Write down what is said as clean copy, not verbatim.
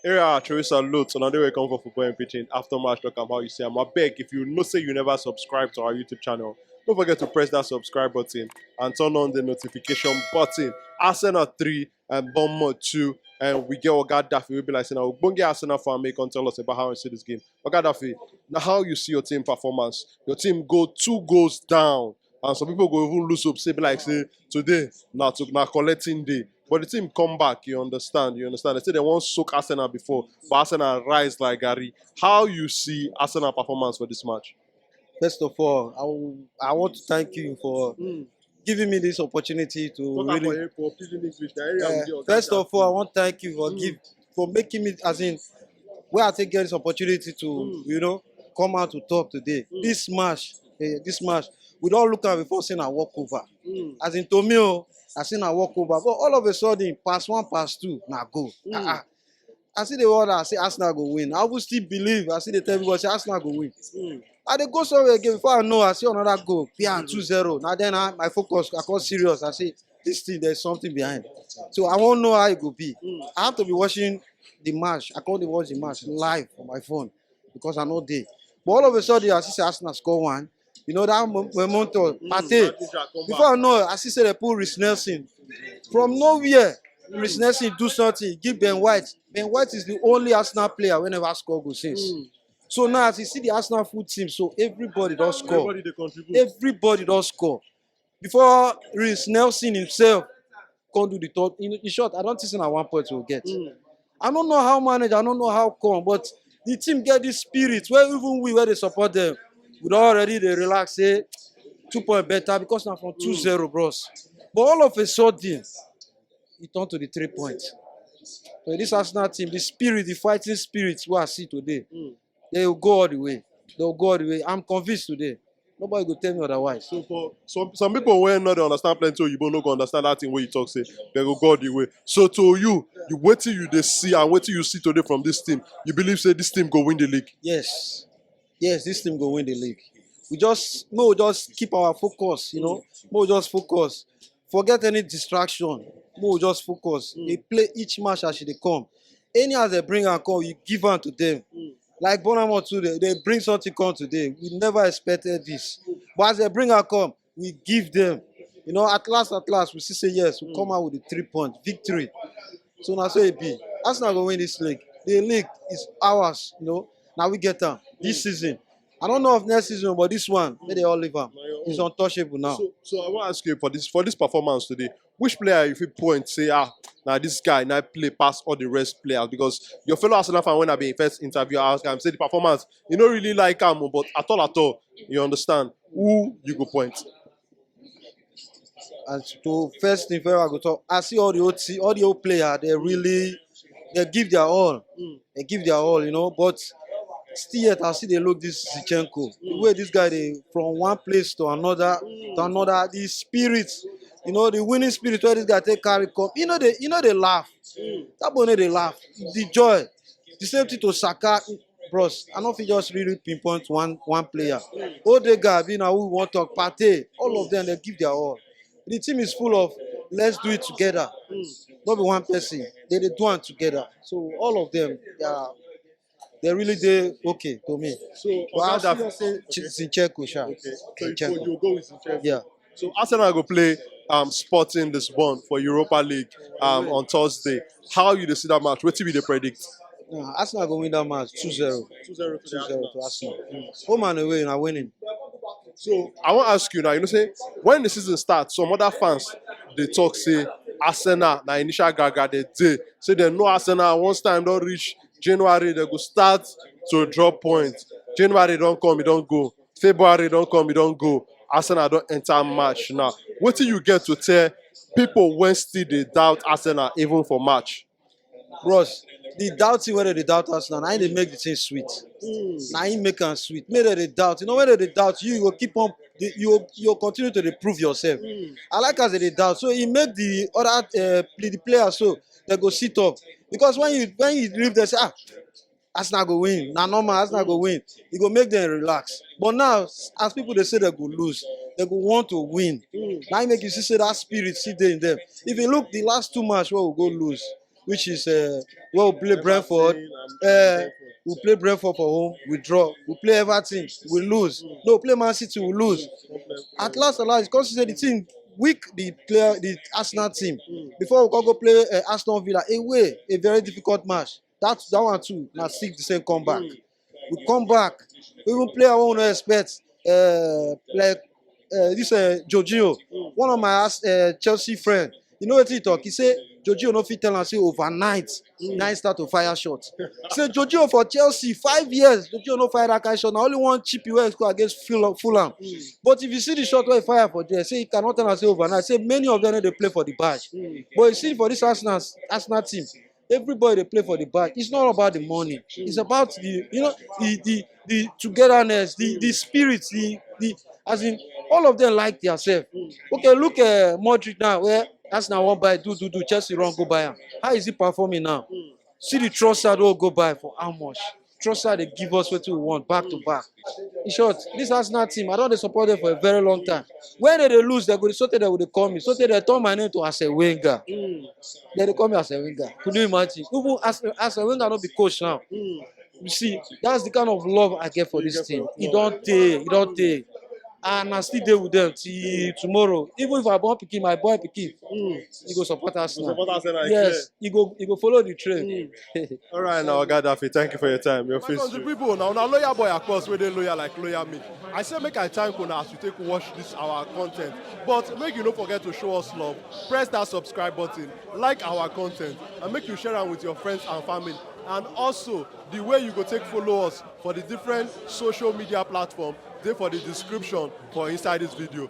Area Teresa Lutz, another way come for football and pitching after match. Look how you say I'm a beg. If you know say you never subscribe to our YouTube channel, don't forget to press that subscribe button and turn on the notification button. Arsenal 3 and Bournemouth 2. And we get Oga Daffy. We'll be like saying, we'll get Arsenal fan make and tell us about how you see this game. Oga Daffy, now how you see your team performance? Your team go 2 goals down. And some people go even lose hope, say like say today, now collecting day. But the team come back, you understand? You understand? They say they won't soak Arsenal before, but Arsenal rise like Gary. How you see Arsenal performance for this match? First of all, I want to thank you for giving me this opportunity to really. First of all, I want to thank you for for making me as in where I take get this opportunity to come out to talk today. This match, we don't look at before saying a walkover. As in to me, I seen a walkover, but all of a sudden, pass one, pass two, now go. I see the order, I say Arsenal go win. I will still believe. I see the tell everybody say Arsenal go win. I dey go somewhere again before I know I see another goal. PR 2-0. Now then my focus, I got serious. I say this thing there's something behind. So I won't know how it will be. I have to be watching the match. I can't watch the match live on my phone because I know they. But all of a sudden I see Arsenal score one. You know that moment of Partey. Before I know, I see they pull Reiss Nelson from nowhere. Reiss Nelson do something. Give Ben White. Ben White is the only Arsenal player whenever score goal since. So now as you see the Arsenal full team, so everybody does score. Everybody does score. Before Reiss Nelson himself can't do the third. In short, I don't think at 1 point will get. I don't know how manage, I don't know how come, but the team get this spirit where even we where they support them, we already they relax, say 2 point better because now from 2-0, bros. But all of a sudden, it turned to the 3 points. So this Arsenal team, the spirit, the fighting spirit we I see today, they will go all the way. They will go all the way. I'm convinced today. Nobody will tell me otherwise. So for some people when not they understand plenty, you don't know understand that thing where you talk say they will go the way. So to you wait till you they see and wait till you see today from this team, you believe say this team go win the league? Yes. Yes, this team go win the league. We just keep our focus, we just focus. Forget any distraction. We just focus. They play each match as they come. Any as they bring and come, you give on to them. Like Bournemouth too, they bring something come today. We never expected this. But as they bring and come, we give them. At last, we still say yes. We come out with the 3 point victory. So now so it be. Arsenal going to win this league. The league is ours, Now we get them this season. I don't know of next season, but this one, they all live on. It's untouchable now. So I want to ask you for this performance today, which player if you point say now this guy now play past all the rest players, because your fellow Arsenal fan when I be in first interview I ask him say the performance you don't really like him, but at all you understand who you go point. And to first thing I go talk, I see all the old players, they give their all. They give their all, but still yet I see they look this Zinchenko. The way this guy they from one place to another, the spirit, the winning spirit where this guy take carry cup. They laugh. That boy they laugh. The joy. The same thing to Saka, bros. I don't feel just really pinpoint one player. Odegaard, who we want to talk, Partey, all of them they give their all. The team is full of let's do it together. Not be one person. They do it together. So all of them, they really did okay to me. So But I still say Zinchenko, sha. okay. So Zinchenko. you go with Zinchenko. Yeah. So Arsenal go play Sporting Lisbon for Europa League on Thursday. How you dey see that match? What will they predict? Arsenal go win that match 2-0. 2-0 to 2-0 Arsenal. to Arsenal. Home and away, na winning. So I want to ask you now, say when the season starts, some other fans they talk say Arsenal na initial gaga they dey say they know Arsenal once time don't reach January they go start to drop points. January don't come, it don't go. February don't come, it don't go. Arsenal don't enter match now. What do you get to tell people when still they doubt Arsenal even for match? Bros, the doubting whether they doubt Arsenal, now they make the thing sweet. Now he make them sweet. Maybe they doubt. Whether they doubt you will keep on. You'll continue to prove yourself. I like as they doubt. So he make the other the players so they go sit up. Because when you leave, they say Arsenal go win. Now normal Arsenal go win. It go make them relax. But now as people they say they go lose, they go want to win. Now he make you see that spirit sit there in them. If you look the last 2 matches where we go lose. which is where we play Brentford. We play Brentford for home, we draw. We play Everton, we lose. No, play Man City, we lose. At last, it's considered the team weak, the Arsenal team. Before we can go play Aston Villa away, a very difficult match. That one too, now 6 the same comeback. We come back, we even play our own expect. Like this Jorginho, one of my Chelsea friend, you know what he talk? He say Jorginho no fit tell am say overnight, now he start to fire shots. He say Jorginho for Chelsea 5 years, Jorginho no fire that kind of shot. Now only one chip he wey score against Fulham. But if you see the shot wey he fire for there, say he cannot tell am say overnight. Say many of them dey play for the badge. But you see for this Arsenal team, everybody dey play for the badge. It's not about the money. It's about the togetherness, the spirit, the as in all of them like themselves. Okay, look at Modric now, where Arsenal wan buy, do, Chelsea run go buy am. How is he performing now? See the Trossard wey go buy for how much? Trossard dey give us wetin we want back to back. In short, this Arsenal team, I don dey support them for a very long time. When they dey lose, they go so they dey call me. So they turn my name to Arsene Wenger. They dey call me Arsene Wenger. Could you imagine? Even Arsene Wenger no be coach now. You see, that's the kind of love I get for this team. He don't take. And I still deal with them till tomorrow. Even if I born pikin, my boy pikin, he go support us now. Yes, he go follow the train. All right, now Gaddafi, thank you for your time. Your face. Because the people now lawyer boy across where they lawyer like lawyer me. I say make I thank una as you take watch this our content. But make you don't forget to show us love. Press that subscribe button, like our content, and make you share them with your friends and family. And also the way you go take follow us for the different social media platforms, they for the description for inside this video.